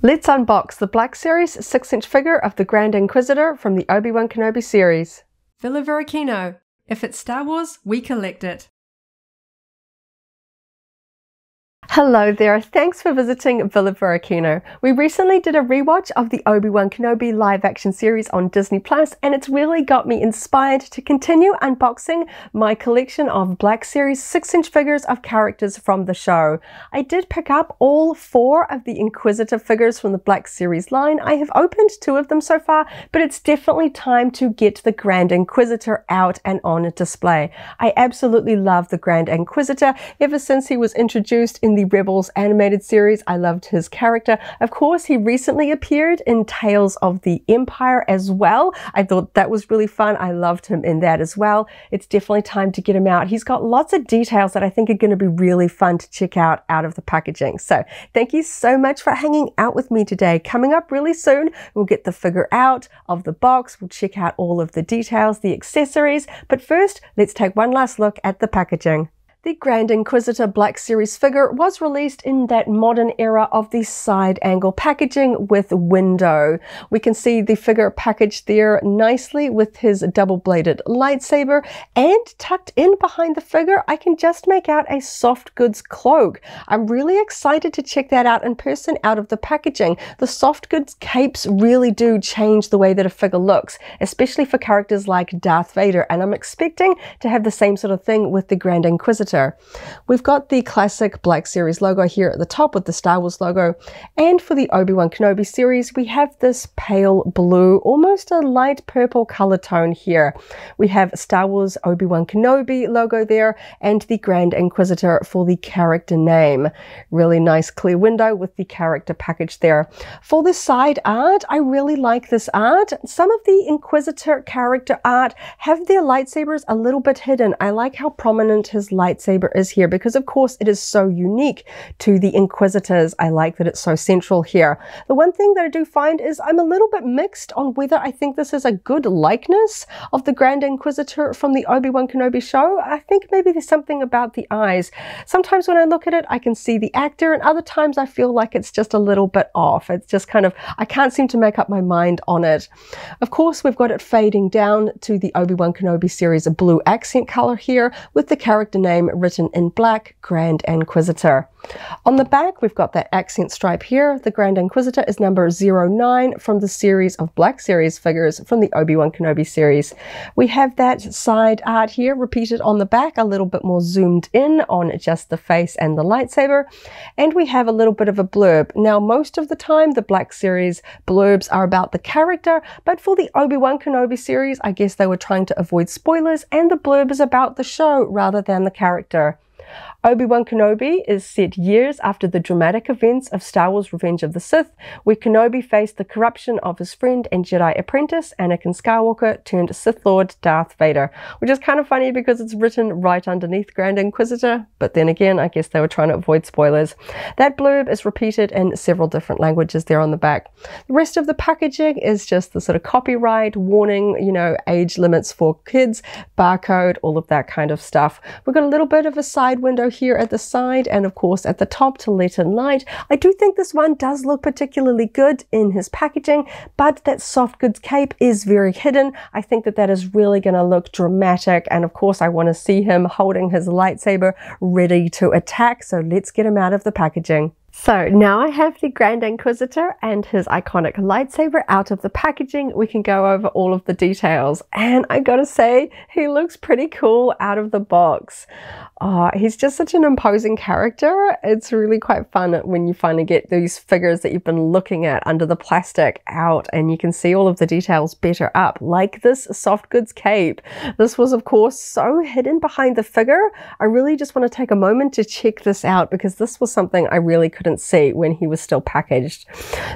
Let's unbox the Black Series 6-inch figure of the Grand Inquisitor from the Obi-Wan Kenobi series. Varykino. If it's Star Wars, we collect it. Hello there, thanks for visiting Varykino. We recently did a rewatch of the Obi-Wan Kenobi live-action series on Disney Plus, and it's really got me inspired to continue unboxing my collection of Black Series 6-inch figures of characters from the show. I did pick up all 4 of the Inquisitor figures from the Black Series line. I have opened 2 of them so far, but it's definitely time to get the Grand Inquisitor out and on display. I absolutely love the Grand Inquisitor. Ever since he was introduced in the Rebels animated series, I loved his character. Of course, he recently appeared in Tales of the Empire as well. I thought that was really fun. I loved him in that as well. It's definitely time to get him out. He's got lots of details that I think are going to be really fun to check out of the packaging. So thank you so much for hanging out with me today. Coming up really soon, we'll get the figure out of the box. We'll check out all of the details, the accessories. But first, let's take one last look at the packaging. The Grand Inquisitor Black Series figure was released in that modern era of the side angle packaging with window. We can see the figure packaged there nicely with his double-bladed lightsaber, and tucked in behind the figure, I can just make out a soft goods cloak. I'm really excited to check that out in person out of the packaging. The soft goods capes really do change the way that a figure looks, especially for characters like Darth Vader, and I'm expecting to have the same sort of thing with the Grand Inquisitor. We've got the classic Black Series logo here at the top with the Star Wars logo, and for the Obi-Wan Kenobi series we have this pale blue, almost a light purple color tone here. We have Star Wars Obi-Wan Kenobi logo there and the Grand Inquisitor for the character name. Really nice clear window with the character package there. For the side art, I really like this art. Some of the Inquisitor character art have their lightsabers a little bit hidden. I like how prominent his lightsaber is here because of course it is so unique to the Inquisitors. I like that it's so central here. The one thing that I do find is I'm a little bit mixed on whether I think this is a good likeness of the Grand Inquisitor from the Obi-Wan Kenobi show. I think maybe there's something about the eyes. Sometimes when I look at it I can see the actor, and other times I feel like it's just a little bit off. It's just kind of, I can't seem to make up my mind on it. Of course we've got it fading down to the Obi-Wan Kenobi series, a blue accent color here with the character name written in black, Grand Inquisitor. On the back, we've got that accent stripe here. The Grand Inquisitor is number 09 from the series of Black Series figures from the Obi-Wan Kenobi series. We have that side art here repeated on the back, a little bit more zoomed in on just the face and the lightsaber. And we have a little bit of a blurb. Now, most of the time, the Black Series blurbs are about the character, but for the Obi-Wan Kenobi series, I guess they were trying to avoid spoilers, and the blurb is about the show rather than the character. Obi-Wan Kenobi is set years after the dramatic events of Star Wars Revenge of the Sith, where Kenobi faced the corruption of his friend and Jedi apprentice Anakin Skywalker turned Sith Lord Darth Vader, which is kind of funny because it's written right underneath Grand Inquisitor, but then again I guess they were trying to avoid spoilers. That blurb is repeated in several different languages there on the back. The rest of the packaging is just the sort of copyright, warning, you know, age limits for kids, barcode, all of that kind of stuff. We've got a little bit of a side window here at the side, and of course at the top to let in light. I do think this one does look particularly good in his packaging, but that soft goods cape is very hidden. I think that that is really going to look dramatic, and of course I want to see him holding his lightsaber ready to attack, so let's get him out of the packaging. So now I have the Grand Inquisitor and his iconic lightsaber out of the packaging. We can go over all of the details, and I gotta say, he looks pretty cool out of the box. He's just such an imposing character. It's really quite fun when you finally get these figures that you've been looking at under the plastic out, and you can see all of the details better up, like this soft goods cape. This was of course so hidden behind the figure. I really just want to take a moment to check this out because this was something I really couldn't see when he was still packaged.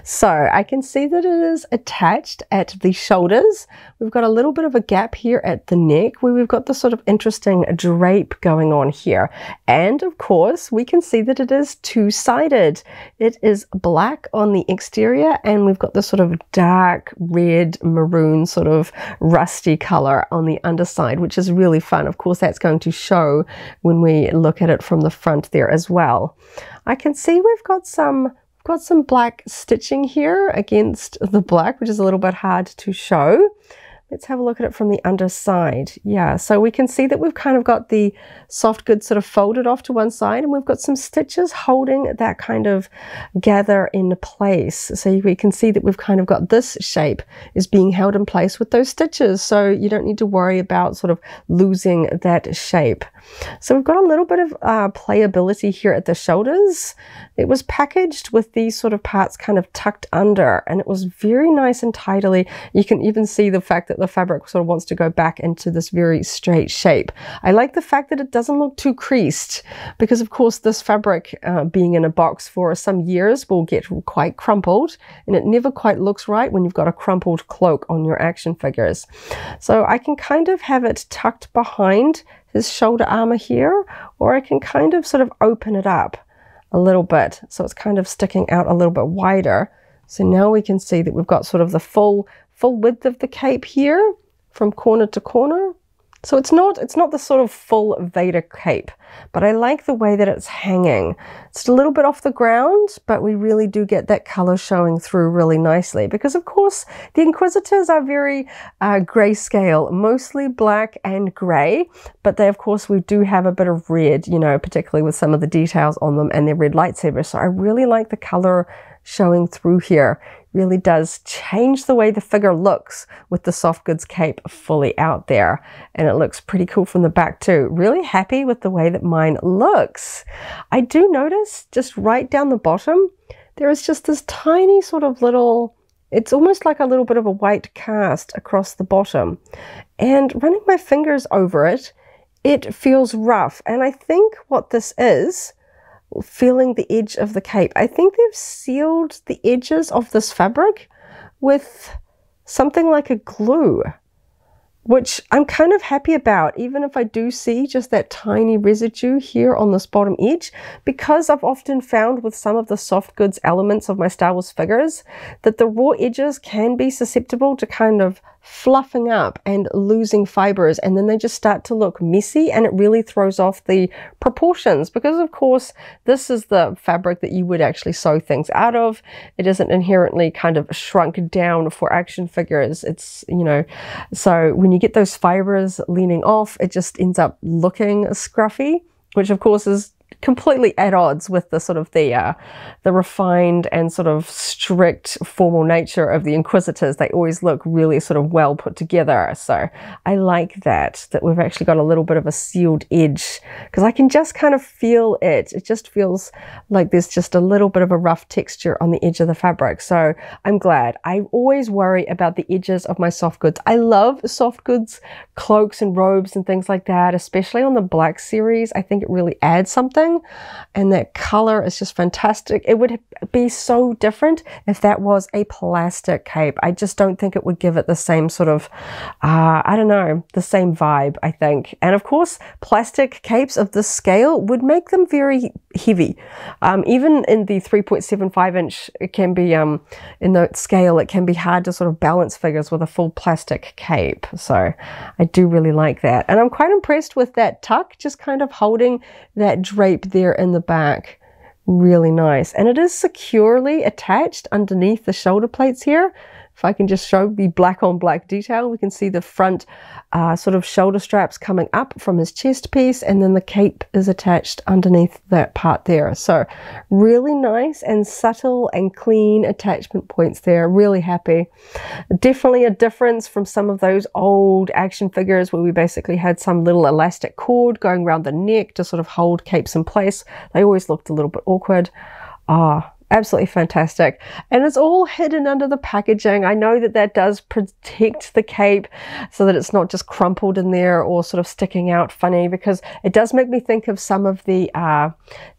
So I can see that it is attached at the shoulders. We've got a little bit of a gap here at the neck where we've got this sort of interesting drape going on here. And of course, we can see that it is two-sided. It is black on the exterior, and we've got this sort of dark red, maroon, sort of rusty color on the underside, which is really fun. Of course, that's going to show when we look at it from the front there as well. I can see we've got some Got some black stitching here against the black, which is a little bit hard to show. Let's have a look at it from the underside. Yeah, so we can see that we've kind of got the soft goods sort of folded off to one side, and we've got some stitches holding that kind of gather in place. So we can see that we've kind of got this shape is being held in place with those stitches. So you don't need to worry about sort of losing that shape. So we've got a little bit of playability here at the shoulders. It was packaged with these sort of parts kind of tucked under, and it was very nice and tidily. You can even see the fact that the fabric sort of wants to go back into this very straight shape. I like the fact that it doesn't look too creased, because of course this fabric being in a box for some years will get quite crumpled, and it never quite looks right when you've got a crumpled cloak on your action figures. So I can kind of have it tucked behind his shoulder armor here, or I can kind of sort of open it up a little bit so it's kind of sticking out a little bit wider. So now we can see that we've got sort of the full width of the cape here from corner to corner. So it's not the sort of full Vader cape, but I like the way that it's hanging. It's a little bit off the ground, but we really do get that color showing through really nicely, because of course the Inquisitors are very grayscale, mostly black and gray, but they, of course, we do have a bit of red, you know, particularly with some of the details on them and their red lightsabers. So I really like the color showing through here. Really does change the way the figure looks with the soft goods cape fully out there, and it looks pretty cool from the back too. Really happy with the way that mine looks. I do notice just right down the bottom there is just this tiny sort of little, it's almost like a little bit of a white cast across the bottom, and running my fingers over it, it feels rough. And I think what this is, feeling the edge of the cape, I think they've sealed the edges of this fabric with something like a glue, which I'm kind of happy about, even if I do see just that tiny residue here on this bottom edge, because I've often found with some of the soft goods elements of my Star Wars figures that the raw edges can be susceptible to kind of fluffing up and losing fibers, and then they just start to look messy, and it really throws off the proportions, because of course this is the fabric that you would actually sew things out of. It isn't inherently kind of shrunk down for action figures. It's, you know, so when you get those fibers leaning off, it just ends up looking scruffy, which of course is completely at odds with the sort of the refined and sort of strict formal nature of the Inquisitors. They always look really sort of well put together. So I like that we've actually got a little bit of a sealed edge, because I can just kind of feel it. It just feels like there's just a little bit of a rough texture on the edge of the fabric. So I'm glad. I always worry about the edges of my soft goods. I love soft goods, cloaks and robes and things like that, especially on the Black series. I think it really adds something. And that color is just fantastic. It would be so different if that was a plastic cape. I just don't think it would give it the same sort of, I don't know, the same vibe, I think. And of course, plastic capes of this scale would make them very heavy. Even in the 3.75 inch, it can be, in the scale, it can be hard to sort of balance figures with a full plastic cape. So I do really like that. And I'm quite impressed with that tuck, just kind of holding that drape there in the back. Really nice. And it is securely attached underneath the shoulder plates here. If I can just show the black on black detail, we can see the front sort of shoulder straps coming up from his chest piece, and then the cape is attached underneath that part there. So really nice and subtle and clean attachment points there. Really happy. Definitely a difference from some of those old action figures where we basically had some little elastic cord going around the neck to sort of hold capes in place. They always looked a little bit awkward. Absolutely fantastic. And it's all hidden under the packaging. I know that that does protect the cape so that it's not just crumpled in there or sort of sticking out funny, because it does make me think of some of the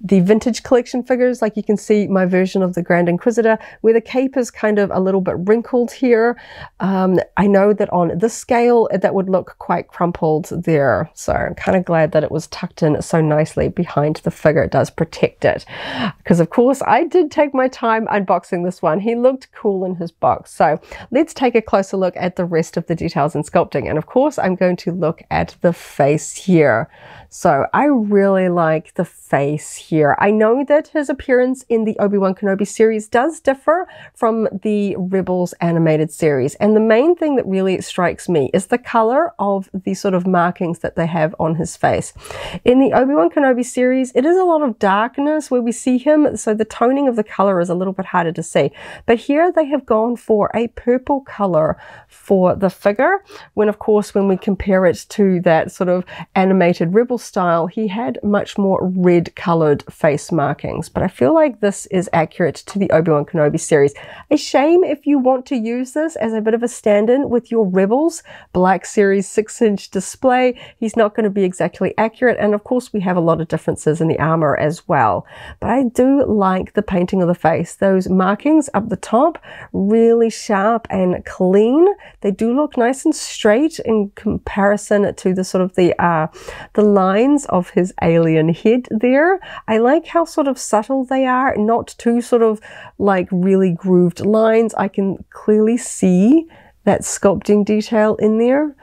vintage collection figures. Like you can see my version of the Grand Inquisitor where the cape is kind of a little bit wrinkled here. I know that on this scale that would look quite crumpled there. So I'm kind of glad that it was tucked in so nicely behind the figure. It does protect it, because of course I did take my time unboxing this one. He looked cool in his box. So let's take a closer look at the rest of the details and sculpting. And of course, I'm going to look at the face here. So I really like the face here. I know that his appearance in the Obi-Wan Kenobi series does differ from the Rebels animated series. And the main thing that really strikes me is the color of the sort of markings that they have on his face. In the Obi-Wan Kenobi series, it is a lot of darkness where we see him, so the toning of the color is a little bit harder to see. But here they have gone for a purple color for the figure, when of course when we compare it to that sort of animated Rebel style, he had much more red colored face markings. But I feel like this is accurate to the Obi-Wan Kenobi series. A shame if you want to use this as a bit of a stand-in with your Rebels Black Series 6-inch display. He's not going to be exactly accurate, and of course we have a lot of differences in the armor as well. But I do like the painting of the face. Those markings up the top, really sharp and clean. They do look nice and straight in comparison to the sort of the lines of his alien head there. I like how sort of subtle they are, not too sort of like really grooved lines. I can clearly see that sculpting detail in there.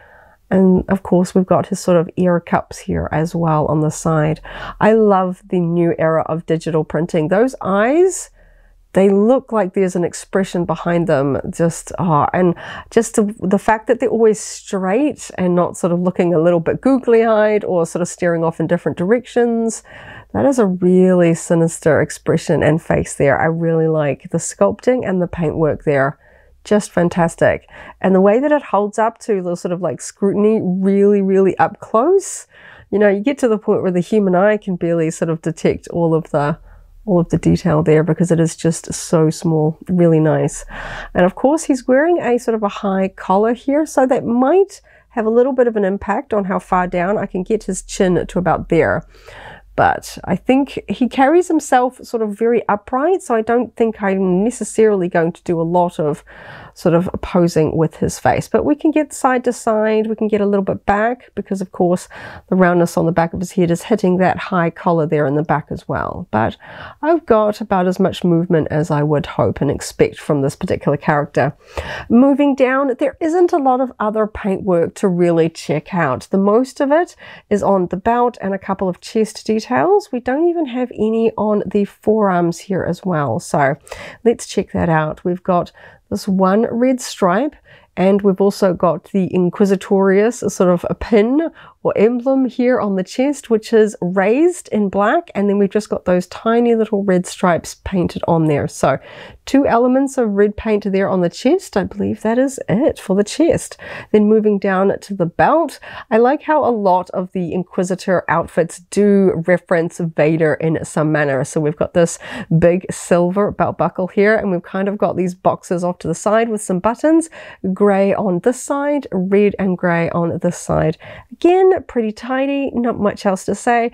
And of course we've got his sort of ear cups here as well on the side. I love the new era of digital printing. Those eyes, they look like there's an expression behind them. And just the fact that they're always straight and not sort of looking a little bit googly-eyed or sort of staring off in different directions. That is a really sinister expression and face there. I really like the sculpting and the paintwork there. Just fantastic. And the way that it holds up to the sort of like scrutiny, really, really up close. You know, you get to the point where the human eye can barely sort of detect all of the detail there because it is just so small. Really nice. And of course he's wearing a sort of a high collar here, so that might have a little bit of an impact on how far down I can get his chin to about there. But I think he carries himself sort of very upright, so I don't think I'm necessarily going to do a lot of sort of posing with his face. But we can get side to side, we can get a little bit back, because of course the roundness on the back of his head is hitting that high collar there in the back as well. But I've got about as much movement as I would hope and expect from this particular character. Moving down, there isn't a lot of other paintwork to really check out. The most of it is on the belt and a couple of chest details. We don't even have any on the forearms here as well. So let's check that out. We've got this one red stripe, and we've also got the Inquisitorious sort of a pin or emblem here on the chest, which is raised in black, and then we've just got those tiny little red stripes painted on there. So 2 elements of red paint there on the chest. I believe that is it for the chest. Then moving down to the belt, I like how a lot of the Inquisitor outfits do reference Vader in some manner. So we've got this big silver belt buckle here, and we've kind of got these boxes off to the side with some buttons, grey on this side, red and grey on this side. Again, pretty tidy, not much else to say.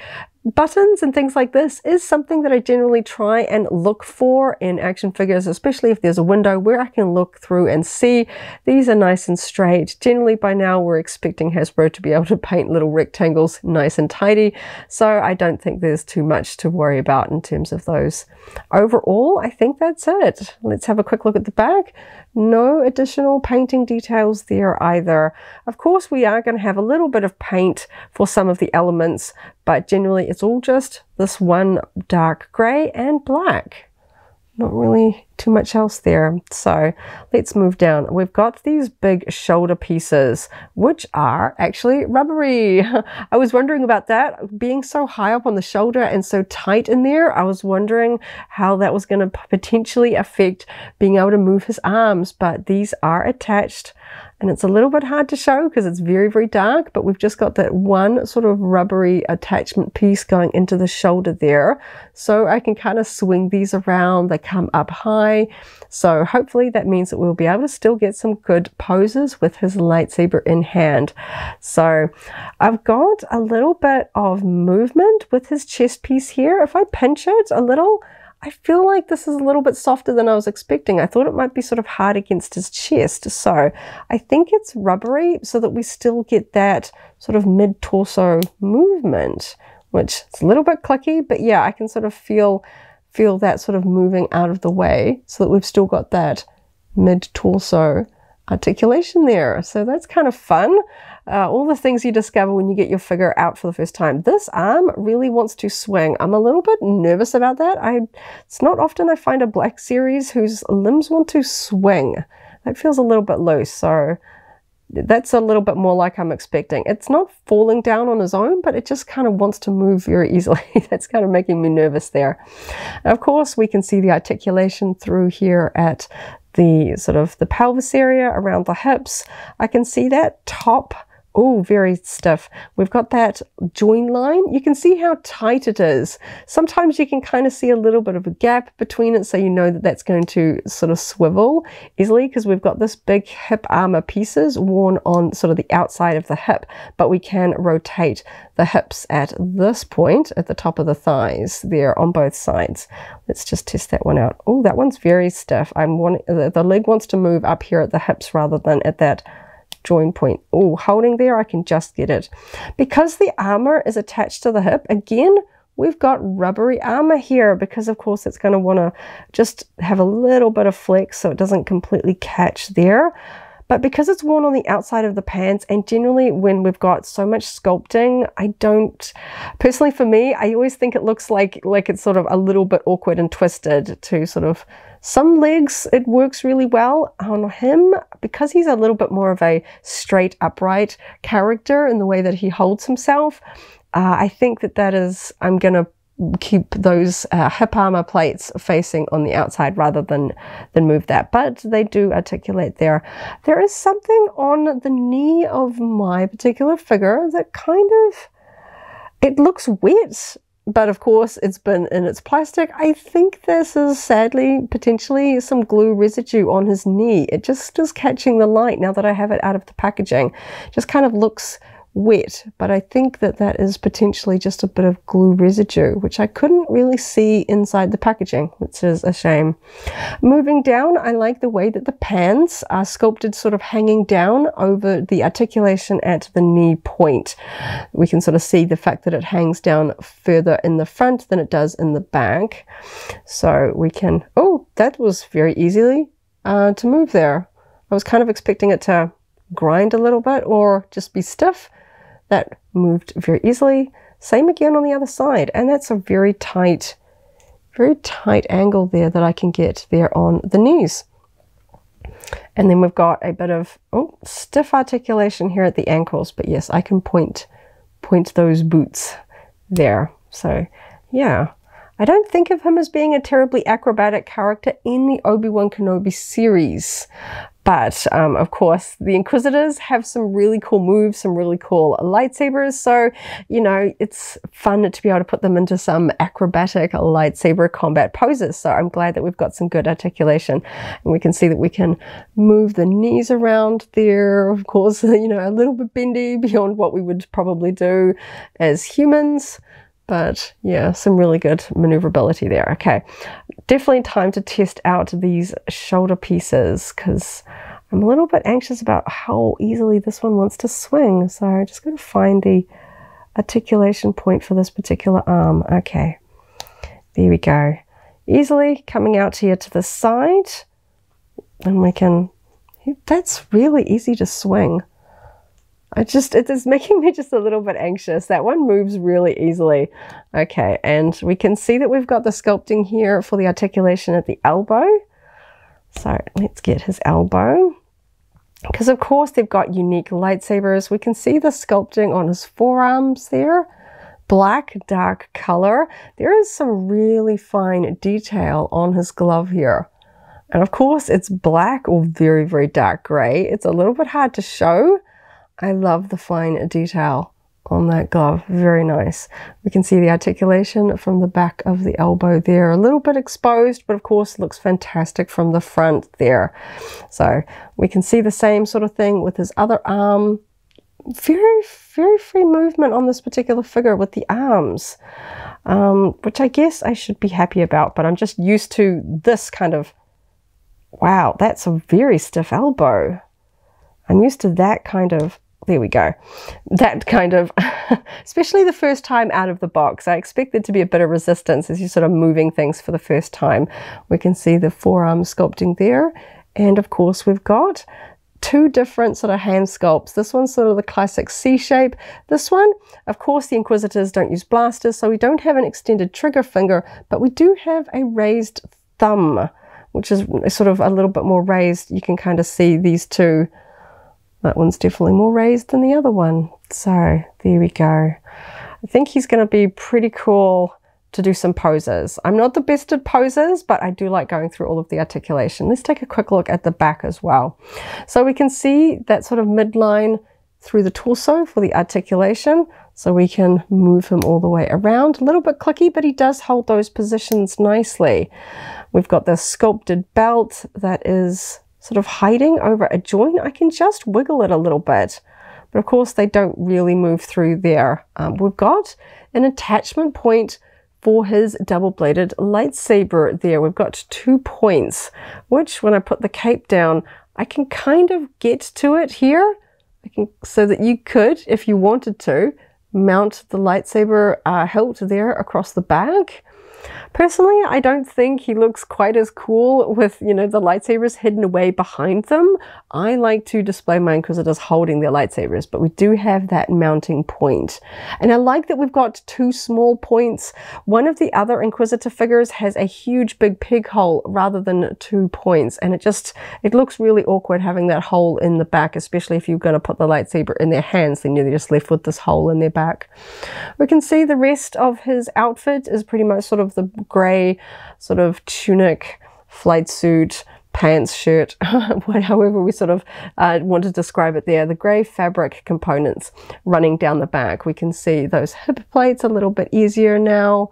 Buttons and things like this is something that I generally try and look for in action figures, especially if there's a window where I can look through and see these are nice and straight. Generally by now we're expecting Hasbro to be able to paint little rectangles nice and tidy, so I don't think there's too much to worry about in terms of those. Overall, I think that's it. Let's have a quick look at the back. No additional painting details there either. Of course we are going to have a little bit of paint for some of the elements, but generally it's all just this one dark grey and black. Not really too much else there. So let's move down. We've got these big shoulder pieces, which are actually rubbery. I was wondering about that, being so high up on the shoulder and so tight in there. I was wondering how that was going to potentially affect being able to move his arms, but these are attached. And it's a little bit hard to show because it's very, very dark, but we've just got that one sort of rubbery attachment piece going into the shoulder there. So I can kind of swing these around. They come up high. So hopefully that means that we'll be able to still get some good poses with his lightsaber in hand. So I've got a little bit of movement with his chest piece here. If I pinch it a little, I feel like this is a little bit softer than I was expecting. I thought it might be sort of hard against his chest. So I think it's rubbery so that we still get that sort of mid-torso movement, which is a little bit clicky, but yeah, I can sort of feel that sort of moving out of the way so that we've still got that mid-torso articulation there. So that's kind of fun. All the things you discover when you get your figure out for the first time. This arm really wants to swing. I'm a little bit nervous about that. It's not often I find a black series whose limbs want to swing. That feels a little bit loose, so that's a little bit more like I'm expecting. It's not falling down on his own, but it just kind of wants to move very easily. That's kind of making me nervous there. And of course, we can see the articulation through here at the sort of the pelvis area around the hips. I can see that top. Oh, very stiff. We've got that join line. You can see how tight it is. Sometimes you can kind of see a little bit of a gap between it, so you know that that's going to sort of swivel easily, because we've got this big hip armor pieces worn on sort of the outside of the hip, but we can rotate the hips at this point at the top of the thighs there on both sides. Let's just test that one out. Oh, that one's very stiff. The leg wants to move up here at the hips rather than at that join point. Oh, holding there, I can just get it. Because the armor is attached to the hip, again, we've got rubbery armor here, because of course it's going to want to just have a little bit of flex so it doesn't completely catch there. But because it's worn on the outside of the pants, and generally when we've got so much sculpting, personally for me, I always think it looks like it's sort of a little bit awkward and twisted to sort of some legs. It works really well on him because he's a little bit more of a straight, upright character in the way that he holds himself. I think I'm going to keep those hip armor plates facing on the outside rather than move that, but they do articulate there. There is something on the knee of my particular figure that it looks wet, but of course it's been in its plastic. I think this is sadly potentially some glue residue on his knee. It just is catching the light now that I have it out of the packaging. It just kind of looks wet, but I think that is potentially just a bit of glue residue, which I couldn't really see inside the packaging, which is a shame. Moving down, I like the way that the pants are sculpted sort of hanging down over the articulation at the knee point. We can sort of see the fact that it hangs down further in the front than it does in the back. So we can, oh, that was very easily to move there. I was kind of expecting it to grind a little bit or just be stiff. That moved very easily. Same again on the other side, and that's a very tight angle there that I can get there on the knees. And then we've got a bit of stiff articulation here at the ankles, but yes, I can point those boots there. So yeah, I don't think of him as being a terribly acrobatic character in the Obi-Wan Kenobi series. But of course, the Inquisitors have some really cool moves, some really cool lightsabers. So, you know, it's fun to be able to put them into some acrobatic lightsaber combat poses. So I'm glad that we've got some good articulation. And we can see that we can move the knees around there. Of course, you know, a little bit bendy beyond what we would probably do as humans. But yeah, some really good maneuverability there. Okay, definitely time to test out these shoulder pieces, because I'm a little bit anxious about how easily this one wants to swing. So I'm just going to find the articulation point for this particular arm. Okay, there we go. Easily coming out here to the side, and we can, that's really easy to swing. It is making me just a little bit anxious. That one moves really easily. Okay, and we can see that we've got the sculpting here for the articulation at the elbow. So let's get his elbow. Because of course they've got unique lightsabers. We can see the sculpting on his forearms there. Black, dark color. There is some really fine detail on his glove here. And of course it's black or very, very dark gray. It's a little bit hard to show. I love the fine detail on that glove. Very nice. We can see the articulation from the back of the elbow there. A little bit exposed, but of course looks fantastic from the front there. So we can see the same sort of thing with his other arm. Very, very free movement on this particular figure with the arms, which I guess I should be happy about, but I'm just used to this kind of, wow, that's a very stiff elbow. I'm used to that kind of, there we go, that kind of, especially the first time out of the box. I expected to be a bit of resistance as you're sort of moving things for the first time. We can see the forearm sculpting there. And of course we've got two different sort of hand sculpts. This one's sort of the classic C shape. This one, of course, the Inquisitors don't use blasters, so we don't have an extended trigger finger, but we do have a raised thumb, which is sort of a little bit more raised. You can kind of see these two. That one's definitely more raised than the other one. So there we go. I think he's going to be pretty cool to do some poses. I'm not the best at poses, but I do like going through all of the articulation. Let's take a quick look at the back as well. So we can see that sort of midline through the torso for the articulation. So we can move him all the way around. A little bit clicky, but he does hold those positions nicely. We've got this sculpted belt that is sort of hiding over a joint. I can just wiggle it a little bit, but of course they don't really move through there. We've got an attachment point for his double-bladed lightsaber there. We've got 2 points, which when I put the cape down, I can kind of get to it here. So that you could, if you wanted to, mount the lightsaber hilt there across the back. Personally, I don't think he looks quite as cool with, you know, the lightsabers hidden away behind them. I like to display my Inquisitors holding their lightsabers, but we do have that mounting point. And I like that we've got 2 small points. One of the other Inquisitor figures has a huge big peg hole rather than 2 points. And it looks really awkward having that hole in the back, especially if you're going to put the lightsaber in their hands, then you're just left with this hole in their back. We can see the rest of his outfit is pretty much sort of the gray sort of tunic, flight suit, pants, shirt, however we sort of want to describe it there. The gray fabric components running down the back. We can see those hip plates a little bit easier now.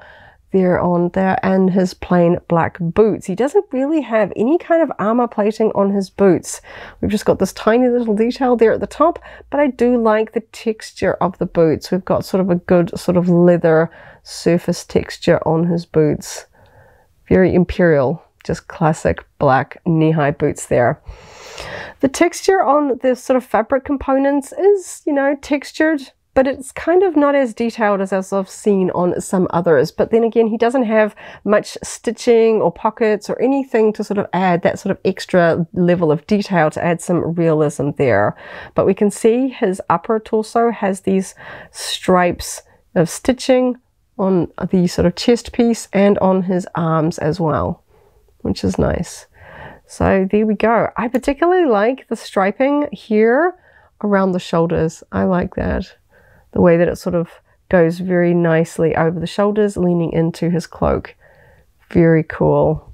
They're on there, and his plain black boots. He doesn't really have any kind of armor plating on his boots. We've just got this tiny little detail there at the top, but I do like the texture of the boots. We've got sort of a good sort of leather surface texture on his boots. Very imperial, just classic black knee-high boots there. The texture on the sort of fabric components is, you know, textured, but it's kind of not as detailed as I've seen on some others. But then again, he doesn't have much stitching or pockets or anything to sort of add that sort of extra level of detail to add some realism there. But we can see his upper torso has these stripes of stitching on the sort of chest piece and on his arms as well, which is nice. So there we go. I particularly like the striping here around the shoulders. I like that. The way that it sort of goes very nicely over the shoulders, leaning into his cloak. Very cool.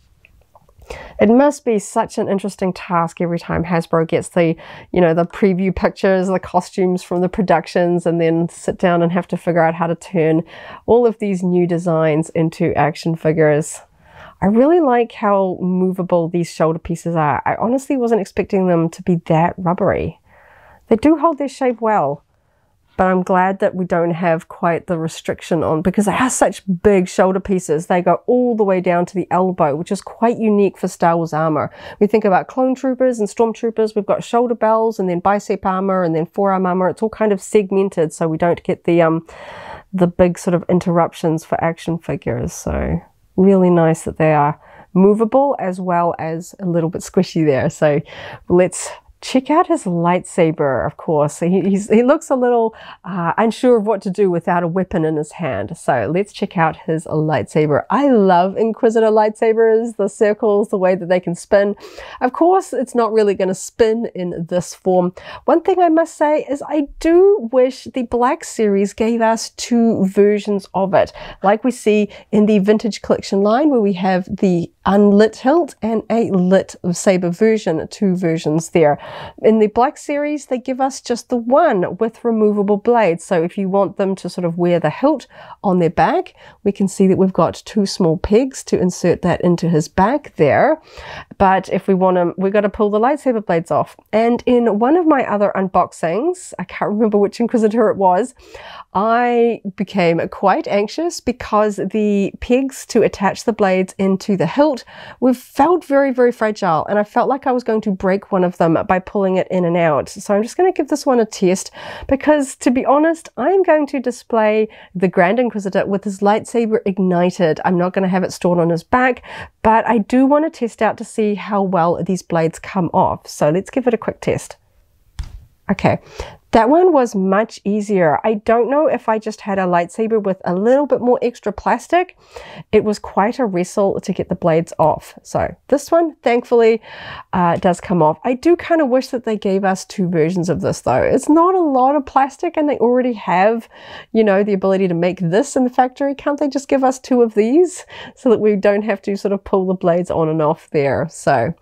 It must be such an interesting task every time Hasbro gets the, you know, the preview pictures, the costumes from the productions, and then sit down and have to figure out how to turn all of these new designs into action figures. I really like how movable these shoulder pieces are. I honestly wasn't expecting them to be that rubbery. They do hold their shape well, but I'm glad that we don't have quite the restriction on, because they are such big shoulder pieces. They go all the way down to the elbow, which is quite unique for Star Wars armor. We think about clone troopers and stormtroopers, we've got shoulder bells and then bicep armor and then forearm armor. It's all kind of segmented, so we don't get the big sort of interruptions for action figures. So really nice that they are movable as well as a little bit squishy there. So let's check out his lightsaber, of course. He looks a little unsure of what to do without a weapon in his hand. So let's check out his lightsaber. I love Inquisitor lightsabers, the circles, the way that they can spin. Of course, it's not really going to spin in this form. One thing I must say is I do wish the Black Series gave us 2 versions of it, like we see in the Vintage Collection line, where we have the unlit hilt and a lit saber version, 2 versions there. In the Black Series, they give us just the one with removable blades. So if you want them to sort of wear the hilt on their back, we can see that we've got 2 small pegs to insert that into his back there. But if we want them, we've got to pull the lightsaber blades off. And in one of my other unboxings, I can't remember which Inquisitor it was, I became quite anxious because the pegs to attach the blades into the hilt felt very, very fragile, and I felt like I was going to break one of them by pulling it in and out. So I'm just going to give this one a test, because to be honest, I'm going to display the Grand Inquisitor with his lightsaber ignited. I'm not going to have it stored on his back, but I do want to test out to see how well these blades come off. So let's give it a quick test. Okay, that one was much easier. I don't know if I just had a lightsaber with a little bit more extra plastic. It was quite a wrestle to get the blades off. So this one, thankfully, does come off. I do kind of wish that they gave us 2 versions of this though. It's not a lot of plastic, and they already have, you know, the ability to make this in the factory. Can't they just give us 2 of these so that we don't have to sort of pull the blades on and off there? So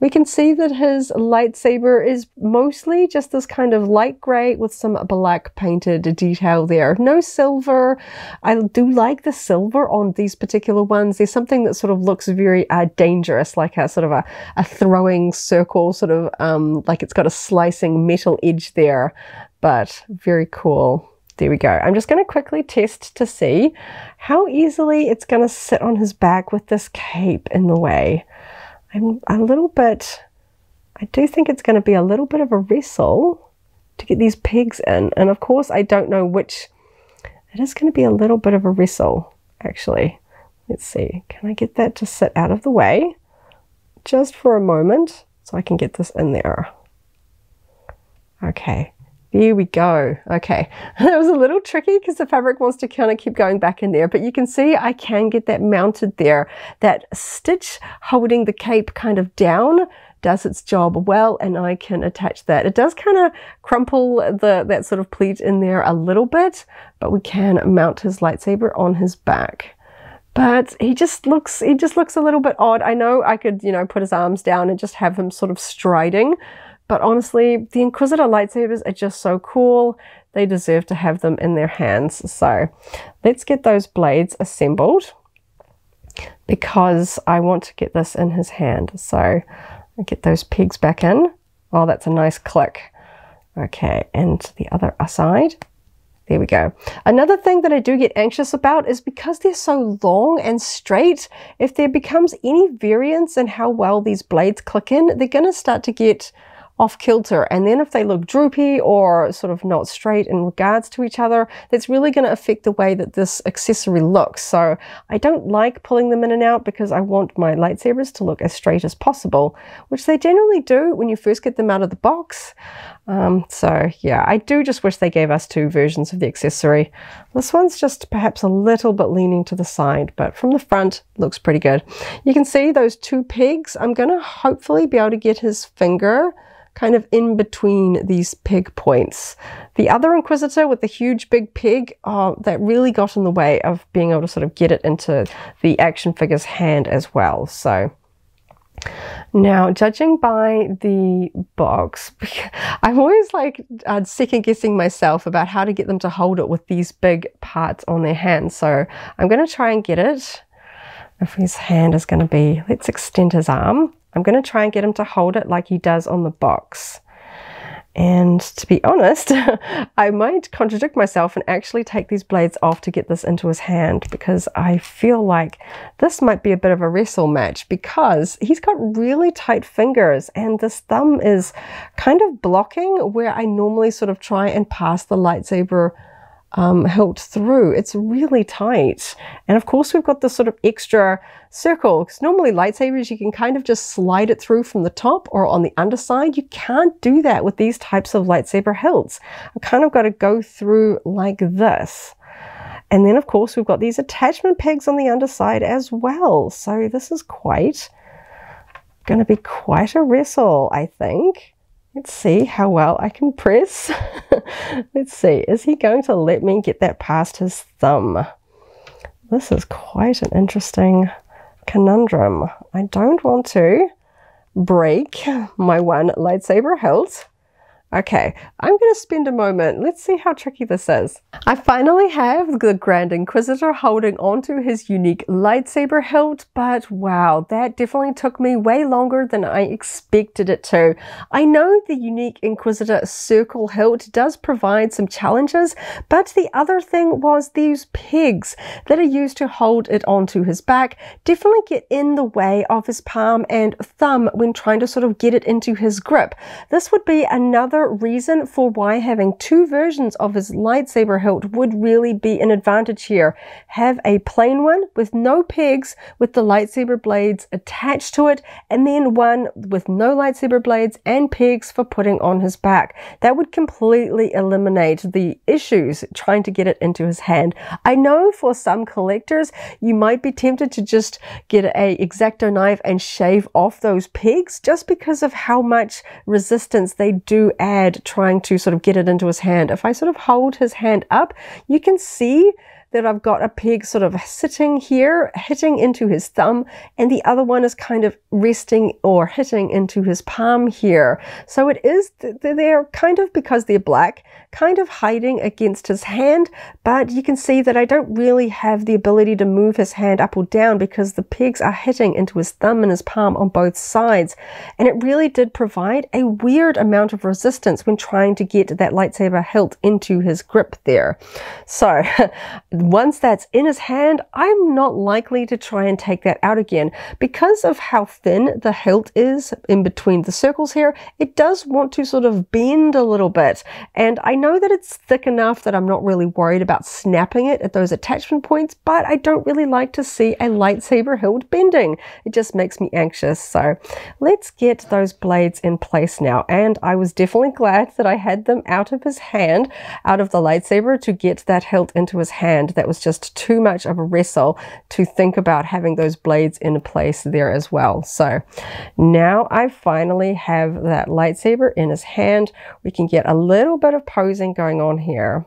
we can see that his lightsaber is mostly just this kind of light gray with some black painted detail there. No silver. I do like the silver on these particular ones. There's something that sort of looks very dangerous, like a sort of a throwing circle, sort of like it's got a slicing metal edge there, but very cool. There we go. I'm just going to quickly test to see how easily it's going to sit on his back with this cape in the way. I'm a little bit, I do think it's going to be a little bit of a wrestle to get these pegs in, and of course I don't know which. It is going to be a little bit of a wrestle, actually. Let's see, can I get that to sit out of the way just for a moment so I can get this in there? Okay, there we go. Okay, that was a little tricky because the fabric wants to kind of keep going back in there, but you can see I can get that mounted there. That stitch holding the cape kind of down does its job well, and I can attach that. It does kind of crumple that sort of pleat in there a little bit, but we can mount his lightsaber on his back. But he just looks a little bit odd. I know I could, you know, put his arms down and just have him sort of striding, but honestly, the Inquisitor lightsabers are just so cool. They deserve to have them in their hands. So let's get those blades assembled, because I want to get this in his hand. So I'll get those pegs back in. Oh, that's a nice click. Okay, and the other side. There we go. Another thing that I do get anxious about is because they're so long and straight, if there becomes any variance in how well these blades click in, they're going to start to get off kilter, and then if they look droopy or sort of not straight in regards to each other, that's really going to affect the way that this accessory looks. So I don't like pulling them in and out, because I want my lightsabers to look as straight as possible, which they generally do when you first get them out of the box. So yeah, I do just wish they gave us 2 versions of the accessory. This one's just perhaps a little bit leaning to the side, but from the front looks pretty good. You can see those 2 pegs. I'm going to hopefully be able to get his finger kind of in between these peg points. The other Inquisitor with the huge big peg, that really got in the way of being able to sort of get it into the action figure's hand as well. So now, judging by the box, I'm always like second guessing myself about how to get them to hold it with these big parts on their hands. So I'm going to try and get it. If his hand is going to be, let's extend his arm. I'm going to try and get him to hold it like he does on the box. And to be honest, I might contradict myself and actually take these blades off to get this into his hand, because I feel like this might be a bit of a wrestle match, because he's got really tight fingers and this thumb is kind of blocking where I normally sort of try and pass the lightsaber hilt through. It's really tight, and of course we've got this sort of extra circle, because normally lightsabers you can kind of just slide it through from the top or on the underside. You can't do that with these types of lightsaber hilts. I've kind of got to go through like this, and then of course we've got these attachment pegs on the underside as well. So this is going to be quite a wrestle, I think. Let's see how well I can press. Let's see, is he going to let me get that past his thumb? This is quite an interesting conundrum. I don't want to break my one lightsaber hilt. Okay, I'm going to spend a moment. Let's see how tricky this is. I finally have the Grand Inquisitor holding onto his unique lightsaber hilt, but wow, that definitely took me way longer than I expected it to. I know the unique Inquisitor circle hilt does provide some challenges, but the other thing was these pegs that are used to hold it onto his back definitely get in the way of his palm and thumb when trying to sort of get it into his grip. This would be another reason for why having two versions of his lightsaber hilt would really be an advantage here. Have a plain one with no pegs with the lightsaber blades attached to it, and then one with no lightsaber blades and pegs for putting on his back. That would completely eliminate the issues trying to get it into his hand. I know for some collectors you might be tempted to just get a X-Acto knife and shave off those pegs just because of how much resistance they do add trying to sort of get it into his hand. If I sort of hold his hand up, you can see that I've got a peg sort of sitting here, hitting into his thumb, and the other one is kind of resting or hitting into his palm here. So it is, they're kind of, because they're black, kind of hiding against his hand, but you can see that I don't really have the ability to move his hand up or down because the pegs are hitting into his thumb and his palm on both sides. And it really did provide a weird amount of resistance when trying to get that lightsaber hilt into his grip there. So once that's in his hand, I'm not likely to try and take that out again. Because of how thin the hilt is in between the circles here, it does want to sort of bend a little bit. And I know that it's thick enough that I'm not really worried about snapping it at those attachment points, but I don't really like to see a lightsaber hilt bending. It just makes me anxious. So let's get those blades in place now. And I was definitely glad that I had them out of his hand, out of the lightsaber, to get that hilt into his hand. That was just too much of a wrestle to think about having those blades in place there as well. So now I finally have that lightsaber in his hand. We can get a little bit of posing going on here.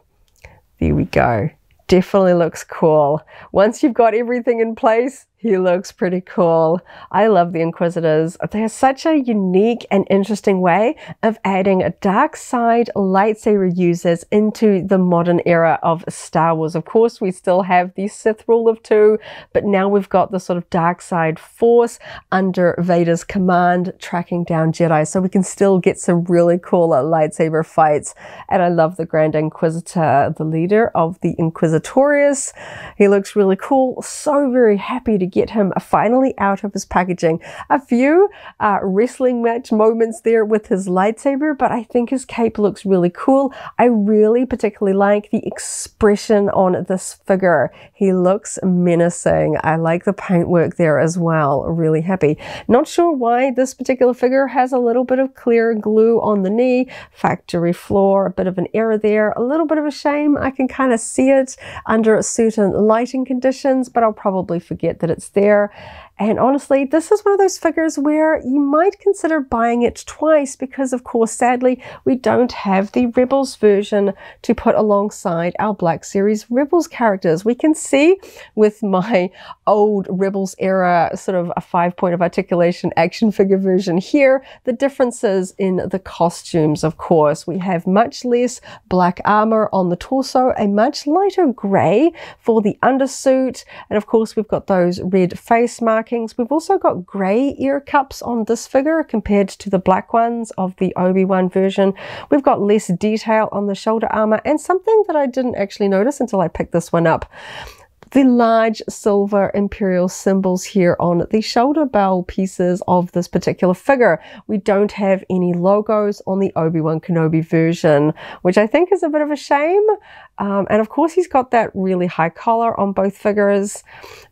There we go. Definitely looks cool. Once you've got everything in place, he looks pretty cool. I love the Inquisitors. They're such a unique and interesting way of adding dark side lightsaber users into the modern era of Star Wars. Of course, we still have the Sith rule of two, but now we've got the sort of dark side force under Vader's command tracking down Jedi, so we can still get some really cool lightsaber fights. And I love the Grand Inquisitor, the leader of the Inquisitorius. He looks really cool. So very happy to get him finally out of his packaging. A few wrestling match moments there with his lightsaber, but I think his cape looks really cool. I really particularly like the expression on this figure. He looks menacing. I like the paintwork there as well. Really happy. Not sure why this particular figure has a little bit of clear glue on the knee. Factory floor, a bit of an error there. A little bit of a shame. I can kind of see it under certain lighting conditions, but I'll probably forget that it's there. And honestly, this is one of those figures where you might consider buying it twice because, of course, sadly, we don't have the Rebels version to put alongside our Black Series Rebels characters. We can see with my old Rebels era sort of a 5-point of articulation action figure version here, the differences in the costumes, of course. We have much less black armor on the torso, a much lighter gray for the undersuit, and of course, we've got those red face marks. We've also got grey ear cups on this figure compared to the black ones of the Obi-Wan version. We've got less detail on the shoulder armor, and something that I didn't actually notice until I picked this one up. The large silver Imperial symbols here on the shoulder bell pieces of this particular figure. We don't have any logos on the Obi-Wan Kenobi version, which I think is a bit of a shame. And of course, he's got that really high collar on both figures.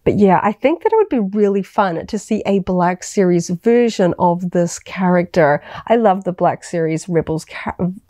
But yeah, I think that it would be really fun to see a Black Series version of this character. I love the Black Series Rebels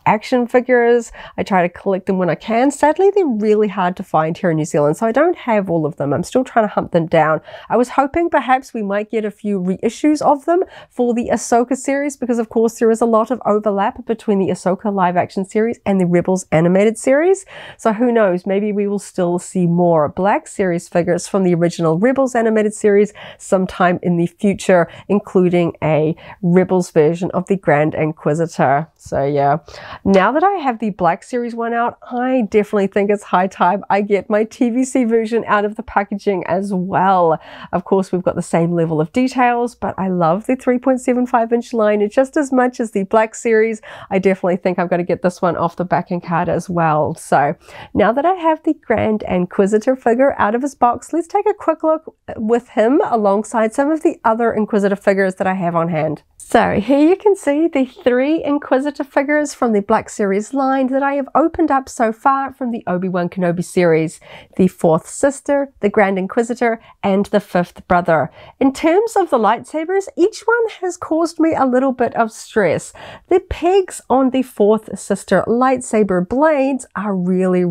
action figures. I try to collect them when I can. Sadly, they're really hard to find here in New Zealand, so I don't have all of them. I'm still trying to hunt them down. I was hoping perhaps we might get a few reissues of them for the Ahsoka series, because of course there is a lot of overlap between the Ahsoka live action series and the Rebels animated series. So who knows, maybe we will still see more Black Series figures from the original Rebels animated series sometime in the future, including a Rebels version of the Grand Inquisitor. So yeah, now that I have the Black Series one out, I definitely think it's high time I get my TVC version out of the packaging as well. Of course, we've got the same level of details, but I love the 3.75-inch line just as much as the Black Series. I definitely think I've got to get this one off the backing card as well. So now that I have the Grand Inquisitor figure out of his box, let's take a quick look with him alongside some of the other Inquisitor figures that I have on hand. So here you can see the 3 Inquisitor figures from the Black Series line that I have opened up so far from the Obi-Wan Kenobi series. The 4th sister, the Grand Inquisitor, and the 5th brother. In terms of the lightsabers, each one has caused me a little bit of stress. The pegs on the 4th sister lightsaber blades are really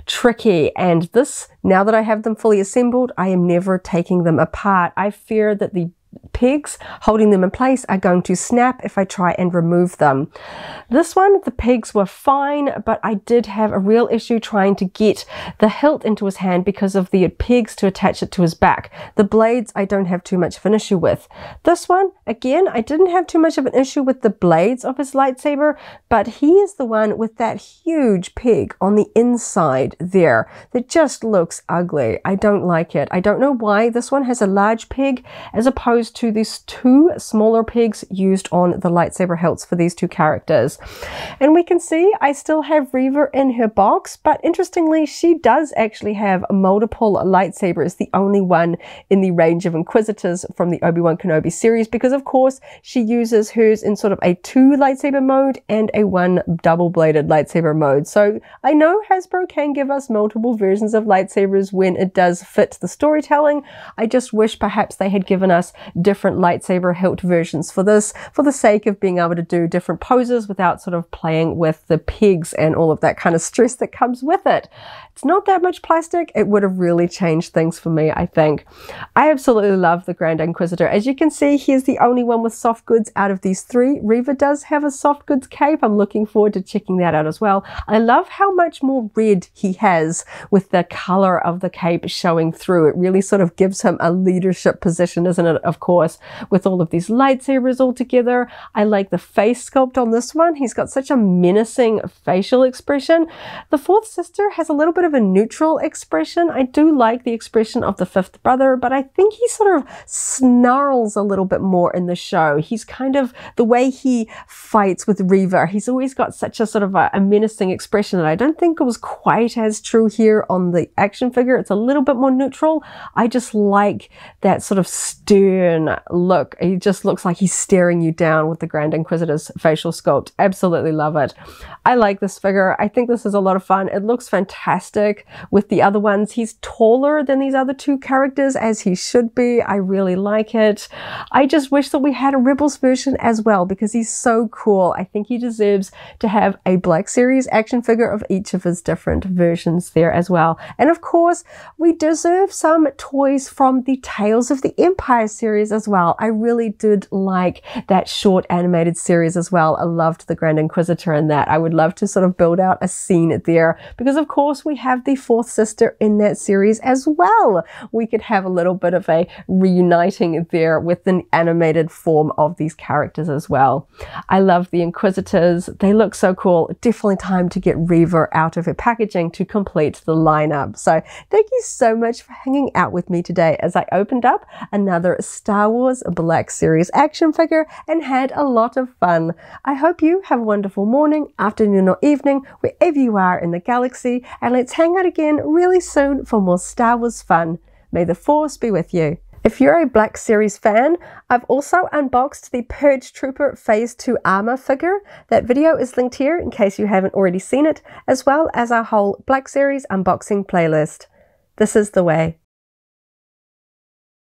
tricky, and this, now that I have them fully assembled, I am never taking them apart. I fear that the pegs holding them in place are going to snap if I try and remove them. This one, the pegs were fine, but I did have a real issue trying to get the hilt into his hand because of the pegs to attach it to his back. The blades I don't have too much of an issue with. This one, again, I didn't have too much of an issue with the blades of his lightsaber, but he is the one with that huge peg on the inside there that just looks ugly. I don't like it. I don't know why this one has a large peg as opposed to these 2 smaller pegs used on the lightsaber hilts for these 2 characters. And we can see I still have Reva in her box, but interestingly, she does actually have multiple lightsabers, the only one in the range of Inquisitors from the Obi-Wan Kenobi series, because of course she uses hers in sort of a 2 lightsaber mode and a 1 double-bladed lightsaber mode. So I know Hasbro can give us multiple versions of lightsabers when it does fit the storytelling. I just wish perhaps they had given us different lightsaber hilt versions for this, for the sake of being able to do different poses without sort of playing with the pegs and all of that kind of stress that comes with it. It's not that much plastic. It would have really changed things for me, I think. I absolutely love the Grand Inquisitor. As you can see, he is the only one with soft goods out of these 3. Reva does have a soft goods cape. I'm looking forward to checking that out as well. I love how much more red he has with the color of the cape showing through. It really sort of gives him a leadership position, isn't it? Of course, with all of these lightsabers all together. I like the face sculpt on this one. He's got such a menacing facial expression. The 4th sister has a little bit of a neutral expression. I do like the expression of the 5th brother, but I think he sort of snarls a little bit more in the show. He's kind of, the way he fights with Reva, he's always got such a sort of a menacing expression, and I don't think it was quite as true here on the action figure. It's a little bit more neutral. I just like that sort of stern look. He just looks like he's staring you down with the Grand Inquisitor's facial sculpt. Absolutely love it. I like this figure. I think this is a lot of fun. It looks fantastic with the other ones. He's taller than these other 2 characters, as he should be. I really like it. I just wish that we had a Rebels version as well, because he's so cool. I think he deserves to have a Black Series action figure of each of his different versions there as well. And of course, we deserve some toys from the Tales of the Empire series as well. I really did like that short animated series as well. I loved the Grand Inquisitor in that. I would love to sort of build out a scene there, because of course we have the 4th sister in that series as well. We could have a little bit of a reuniting there with the animated form of these characters as well. I love the Inquisitors. They look so cool. Definitely time to get Reva out of her packaging to complete the lineup. So thank you so much for hanging out with me today as I opened up another Star Wars Black Series action figure and had a lot of fun. I hope you have a wonderful morning, afternoon or evening, wherever you are in the galaxy, and let's hang out again really soon for more Star Wars fun. May the Force be with you. If you're a Black Series fan, I've also unboxed the Purge Trooper Phase 2 armor figure. That video is linked here in case you haven't already seen it, as well as our whole Black Series unboxing playlist. This is the way.